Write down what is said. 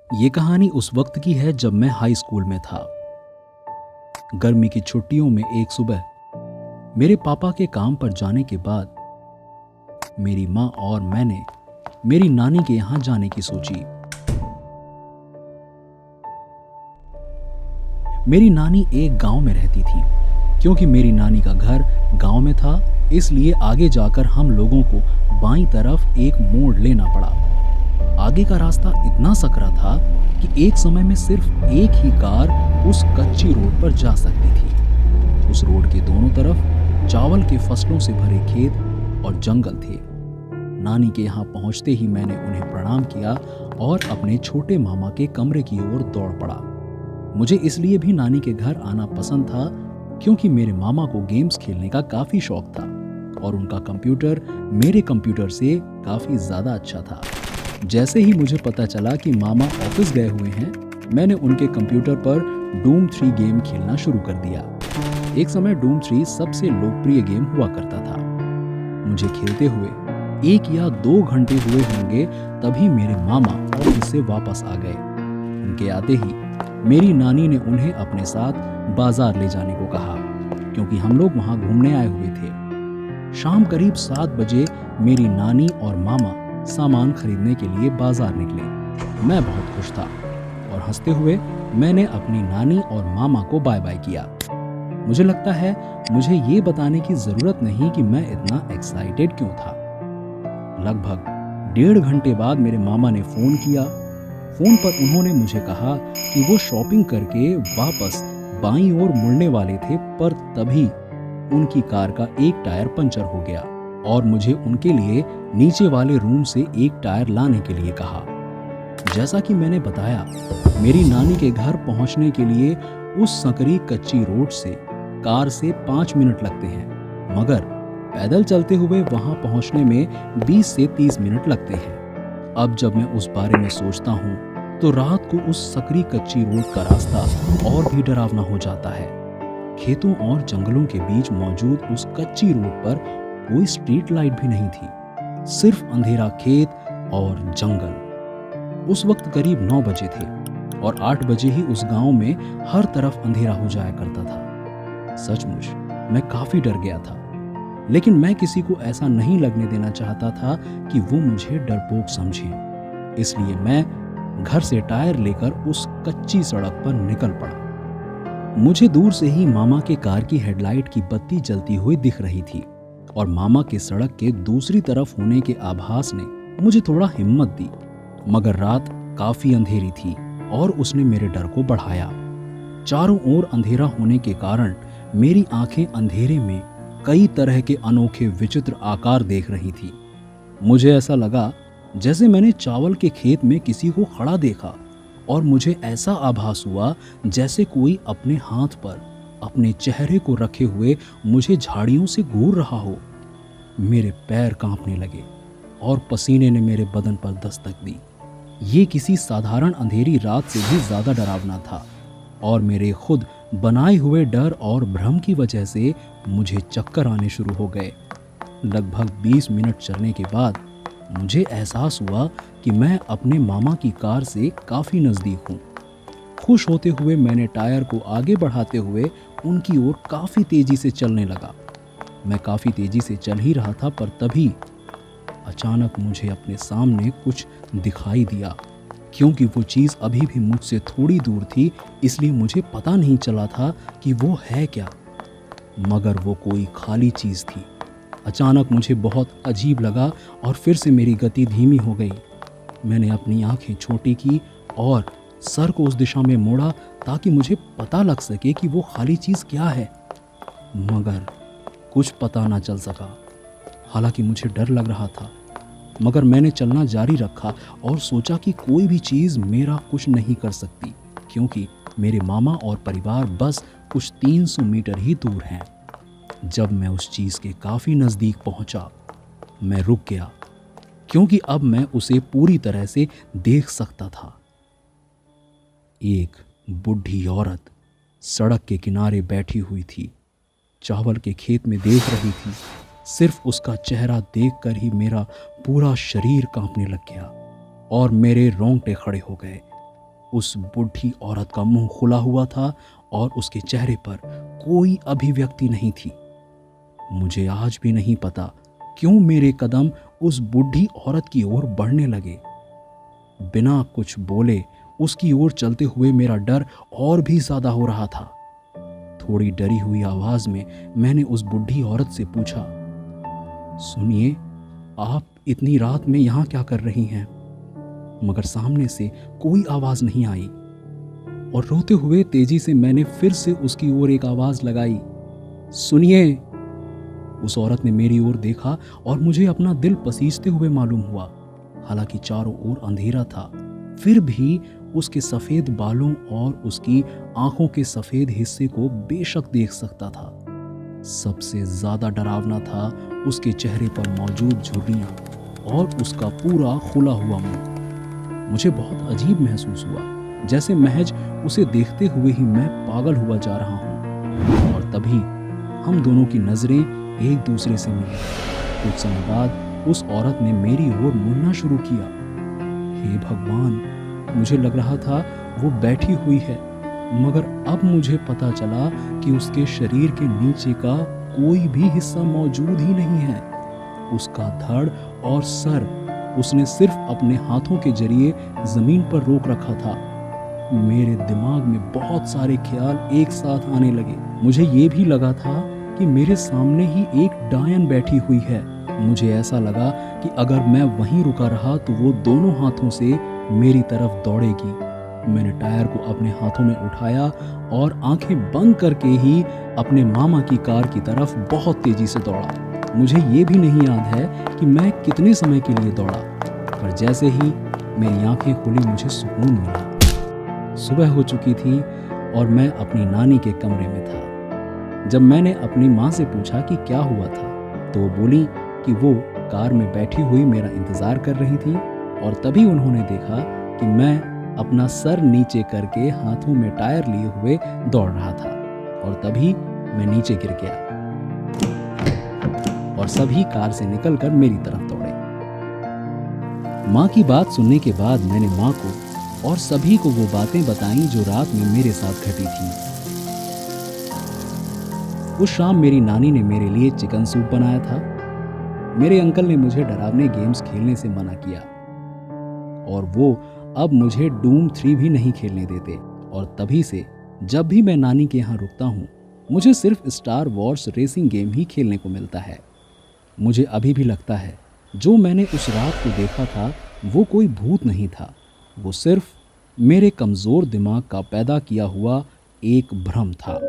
ये कहानी उस वक्त की है जब मैं हाई स्कूल में था। गर्मी की छुट्टियों में एक सुबह मेरे पापा के काम पर जाने के बाद मेरी माँ और मैंने मेरी नानी के यहाँ जाने की सोची। मेरी नानी एक गांव में रहती थी। क्योंकि मेरी नानी का घर गांव में था, इसलिए आगे जाकर हम लोगों को बाईं तरफ एक मोड़ लेना पड़ा। आगे का रास्ता इतना सकरा था कि एक समय में सिर्फ एक ही कार उस कच्ची रोड पर जा सकती थी। उस रोड के दोनों तरफ चावल के फसलों से भरे खेत और जंगल थे। नानी के यहाँ पहुंचते ही मैंने उन्हें प्रणाम किया और अपने छोटे मामा के कमरे की ओर दौड़ पड़ा। मुझे इसलिए भी नानी के घर आना पसंद था क्योंकि मेरे मामा को गेम्स खेलने का काफी शौक था और उनका कंप्यूटर मेरे कंप्यूटर से काफी ज्यादा अच्छा था। जैसे ही मुझे पता चला कि मामा ऑफिस गए हुए हैं, मैंने उनके कंप्यूटर पर डूम 3 गेम खेलना शुरू कर दिया। एक समय डूम 3 सबसे लोकप्रिय गेम हुआ करता था। मुझे खेलते हुए 1 या 2 घंटे हुए होंगे, तभी मेरे मामा ऑफिस से वापस आ गए। उनके आते ही मेरी नानी ने उन्हें अपने साथ बाजार ले जाने को कहा, क्योंकि हम लोग वहां घूमने आए हुए थे। शाम करीब 7 बजे मेरी नानी और मामा सामान खरीदने के लिए बाजार निकले। मैं बहुत खुश था और हंसते हुए मैंने अपनी नानी और मामा को बाय बाय किया। मुझे लगता है मुझे ये बताने की जरूरत नहीं कि मैं इतना एक्साइटेड क्यों था। लगभग 1.5 घंटे बाद मेरे मामा ने फोन किया। फोन पर उन्होंने मुझे कहा कि वो शॉपिंग करके वापस बाईं ओर मुड़ने वाले थे, पर तभी उनकी कार का एक टायर पंचर हो गया और मुझे उनके लिए नीचे वाले रूम से एक टायर लाने के लिए कहा। जैसा कि मैंने बताया, मेरी नानी के घर पहुंचने के लिए उस संकरी कच्ची रोड से कार से 5 मिनट लगते हैं, मगर पैदल चलते हुए वहां पहुंचने में 20 से 30 मिनट लगते हैं। अब जब मैं उस बारे में सोचता हूं तो रात को उस सकरी कच्ची रोड का रास्ता और भी डरावना हो जाता है। खेतों और जंगलों के बीच मौजूद उस कच्ची रोड पर कोई स्ट्रीट लाइट भी नहीं थी, सिर्फ अंधेरा खेत और जंगल। उस वक्त करीब 9 बजे थे और 8 बजे ही उस गांव में हर तरफ अंधेरा हो जाया करता था। सचमुच मैं काफी डर गया था, लेकिन मैं किसी को ऐसा नहीं लगने देना चाहता था कि वो मुझे डरपोक समझे। इसलिए मैं घर से टायर लेकर उस कच्ची सड़क पर निकल पड़ा। मुझे दूर से ही मामा के कार की हेडलाइट की बत्ती जलती हुई दिख रही थी और मामा के सड़क के दूसरी तरफ होने के आभास ने मुझे थोड़ा हिम्मत दी, मगर रात काफी अंधेरी थी और उसने मेरे डर को बढ़ाया। चारों ओर अंधेरा होने के कारण मेरी आंखें अंधेरे में कई तरह के अनोखे विचित्र आकार देख रही थी। मुझे ऐसा लगा जैसे मैंने चावल के खेत में किसी को खड़ा देखा और मुझे ऐसा आभास हुआ जैसे कोई अपने हाथ पर अपने चेहरे को रखे हुए मुझे झाड़ियों से घूर रहा हो। मेरे पैर कांपने लगे और पसीने ने मेरे बदन पर दस्तक दी। ये किसी साधारण अंधेरी रात से भी ज्यादा डरावना था और मेरे खुद बनाए हुए डर और भ्रम की वजह से मुझे चक्कर आने शुरू हो गए। लगभग 20 मिनट चलने के बाद मुझे एहसास हुआ कि मैं अपने मामा की कार से काफी नजदीक हूँ। खुश होते हुए मैंने टायर को आगे बढ़ाते हुए उनकी ओर काफी तेजी से चलने लगा। मैं काफी तेजी से चल ही रहा था, पर तभी अचानक मुझे अपने सामने कुछ दिखाई दिया। क्योंकि वो चीज अभी भी मुझसे थोड़ी दूर थी, इसलिए मुझे पता नहीं चला था कि वो है क्या, मगर वो कोई खाली चीज थी। अचानक मुझे बहुत अजीब लगा और फिर से मेरी गति धीमी हो गई। मैंने अपनी आंखें छोटी की और सर को उस दिशा में मोड़ा ताकि मुझे पता लग सके कि वो खाली चीज क्या है, मगर कुछ पता ना चल सका। हालांकि मुझे डर लग रहा था, मगर मैंने चलना जारी रखा और सोचा कि कोई भी चीज मेरा कुछ नहीं कर सकती, क्योंकि मेरे मामा और परिवार बस कुछ 300 मीटर ही दूर हैं। जब मैं उस चीज के काफी नजदीक पहुंचा, मैं रुक गया, क्योंकि अब मैं उसे पूरी तरह से देख सकता था। एक बूढ़ी औरत सड़क के किनारे बैठी हुई थी, चावल के खेत में देख रही थी। सिर्फ उसका चेहरा देखकर ही मेरा पूरा शरीर कांपने लग गया और मेरे रोंगटे खड़े हो गए। उस बूढ़ी औरत का मुंह खुला हुआ था और उसके चेहरे पर कोई अभिव्यक्ति नहीं थी। मुझे आज भी नहीं पता क्यों मेरे कदम उस बूढ़ी औरत की ओर बढ़ने लगे। बिना कुछ बोले उसकी ओर चलते हुए मेरा डर और भी ज्यादा हो रहा था। थोड़ी डरी हुई आवाज में मैंने उस बूढ़ी औरत से पूछा, सुनिए, आप इतनी रात में यहां क्या कर रही हैं? मगर सामने से कोई आवाज नहीं आई और रोते हुए तेजी से मैंने फिर से उसकी ओर एक आवाज लगाई, सुनिए। उस औरत ने मेरी ओर देखा और मुझे अपना दिल पसीजते हुए मालूम हुआ। हालांकि चारों ओर अंधेरा था, फिर भी उसके सफेद बालों और उसकी आंखों के सफेद हिस्से को बेशक देख सकता था। सबसे ज्यादा डरावना था उसके चेहरे पर मौजूद झुर्रियां और उसका पूरा खुला हुआ मुंह। मुझे बहुत अजीब महसूस हुआ, जैसे महज उसे देखते हुए ही मैं पागल हुआ जा रहा हूं। और तभी हम दोनों की नजरें एक दूसरे से मिली। कुछ समय बाद उस औरत ने मेरी ओर मुड़ना शुरू किया। हे भगवान, मुझे लग रहा था वो बैठी हुई है, मगर अब मुझे पता चला कि उसके शरीर के नीचे का कोई भी हिस्सा मौजूद ही नहीं है। उसका धड़ और सर उसने सिर्फ अपने हाथों के जरिए जमीन पर रोक रखा था। मेरे दिमाग में बहुत सारे ख्याल एक साथ आने लगे। मुझे ये भी लगा था कि मेरे सामने ही एक डायन बैठी हुई है। मुझे ऐसा लगा कि अगर मैं वहीं रुका रहा तो वो दोनों हाथों से मेरी तरफ दौड़ेगी। मैंने टायर को अपने हाथों में उठाया और आंखें बंद करके ही अपने मामा की कार की तरफ बहुत तेजी से दौड़ा। मुझे ये भी नहीं याद है कि मैं कितने समय के लिए दौड़ा, पर जैसे ही मेरी आंखें खुली मुझे सुकून मिला। सुबह हो चुकी थी और मैं अपनी नानी के कमरे में था। जब मैंने अपनी माँ से पूछा कि क्या हुआ था, तो वो बोली कि वो कार में बैठी हुई मेरा इंतजार कर रही थी और तभी उन्होंने देखा कि मैं अपना सर नीचे करके हाथों में टायर लिए हुए दौड़ रहा था और तभी मैं नीचे गिर गया और सभी कार से निकलकर मेरी तरफ दौड़े। माँ की बात सुनने के बाद मैंने माँ को और सभी को वो बातें बताईं जो रात में मेरे साथ घटी थी। उस शाम मेरी नानी ने मेरे लिए चिकन सूप बनाया था। मेरे अंकल ने मुझे डरावने गेम्स खेलने से मना किया और वो अब मुझे डूम 3 भी नहीं खेलने देते। और तभी से जब भी मैं नानी के यहाँ रुकता हूँ, मुझे सिर्फ स्टार वॉर्स रेसिंग गेम ही खेलने को मिलता है। मुझे अभी भी लगता है जो मैंने उस रात को देखा था वो कोई भूत नहीं था, वो सिर्फ मेरे कमज़ोर दिमाग का पैदा किया हुआ एक भ्रम था।